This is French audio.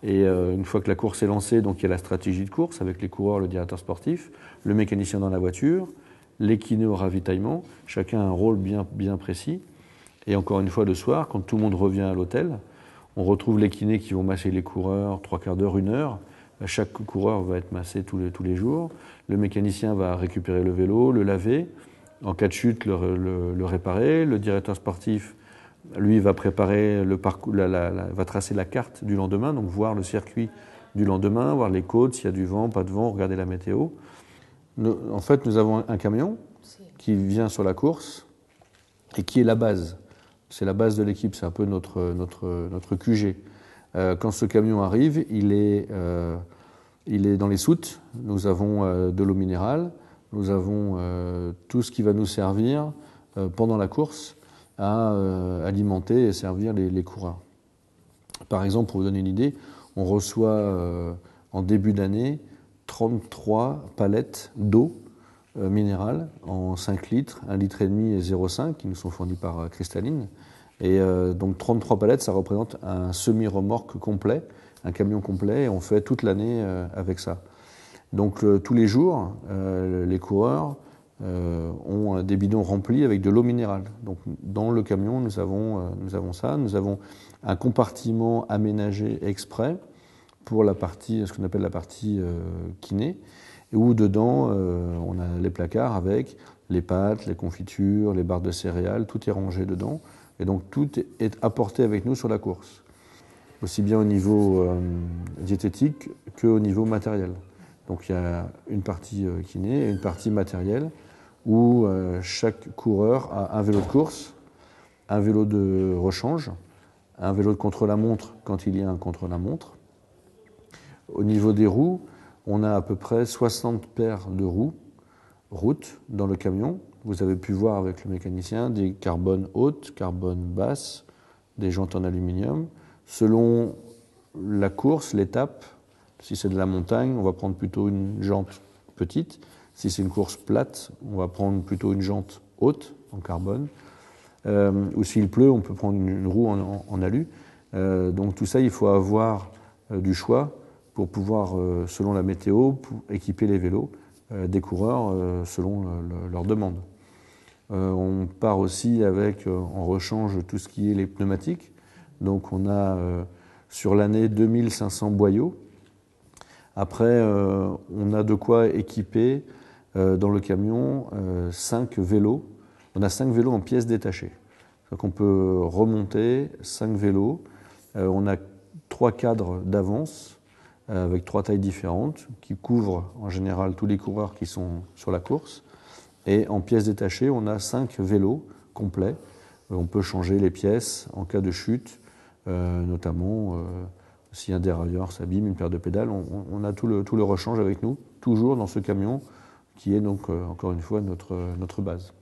Et une fois que la course est lancée, donc il y a la stratégie de course avec les coureurs, le directeur sportif, le mécanicien dans la voiture, les kinés au ravitaillement. Chacun a un rôle bien précis. Et encore une fois, le soir, quand tout le monde revient à l'hôtel, on retrouve les kinés qui vont masser les coureurs 3/4 d'heure, 1 heure. Chaque coureur va être massé tous les jours. Le mécanicien va récupérer le vélo, le laver. En cas de chute, le réparer. Le directeur sportif, lui, va préparer le parcours, va tracer la carte du lendemain, donc voir le circuit du lendemain, voir les côtes, s'il y a du vent, pas de vent, regarder la météo. En fait, nous avons un camion qui vient sur la course et qui est la base. C'est la base de l'équipe, c'est un peu notre QG. Quand ce camion arrive, il est dans les soutes. Nous avons de l'eau minérale, nous avons tout ce qui va nous servir pendant la course à alimenter et servir les coureurs. Par exemple, pour vous donner une idée, on reçoit en début d'année 33 palettes d'eau minérale en 5 litres, 1,5 litre et 0,5 qui nous sont fournis par Cristalline. Et donc 33 palettes, ça représente un semi-remorque complet, un camion complet, et on fait toute l'année avec ça. Donc tous les jours, les coureurs ont des bidons remplis avec de l'eau minérale. Donc dans le camion, nous avons ça. Nous avons un compartiment aménagé exprès pour ce qu'on appelle la partie kiné, où dedans, on a les placards avec les pâtes, les confitures, les barres de céréales, tout est rangé dedans. Et donc tout est apporté avec nous sur la course, aussi bien au niveau diététique qu'au niveau matériel. Donc il y a une partie kiné et une partie matérielle où chaque coureur a un vélo de course, un vélo de rechange, un vélo de contre-la-montre quand il y a un contre-la-montre. Au niveau des roues, on a à peu près 60 paires de roues route dans le camion. Vous avez pu voir avec le mécanicien des carbone hautes, carbone basses, des jantes en aluminium. Selon la course, l'étape, si c'est de la montagne, on va prendre plutôt une jante petite. Si c'est une course plate, on va prendre plutôt une jante haute en carbone. Ou s'il pleut, on peut prendre une roue en alu. Donc tout ça, il faut avoir du choix pour pouvoir, selon la météo, pour équiper les vélos des coureurs selon leur demande. On part aussi avec, en rechange, tout ce qui est les pneumatiques. Donc on a sur l'année 2500 boyaux. Après, on a de quoi équiper dans le camion 5 vélos. On a 5 vélos en pièces détachées. Donc on peut remonter 5 vélos. On a 3 cadres d'avance avec 3 tailles différentes qui couvrent en général tous les coureurs qui sont sur la course. Et en pièces détachées, on a 5 vélos complets. On peut changer les pièces en cas de chute, notamment si un dérailleur s'abîme, une paire de pédales. On a tout le rechange avec nous, toujours dans ce camion qui est donc, encore une fois, notre base.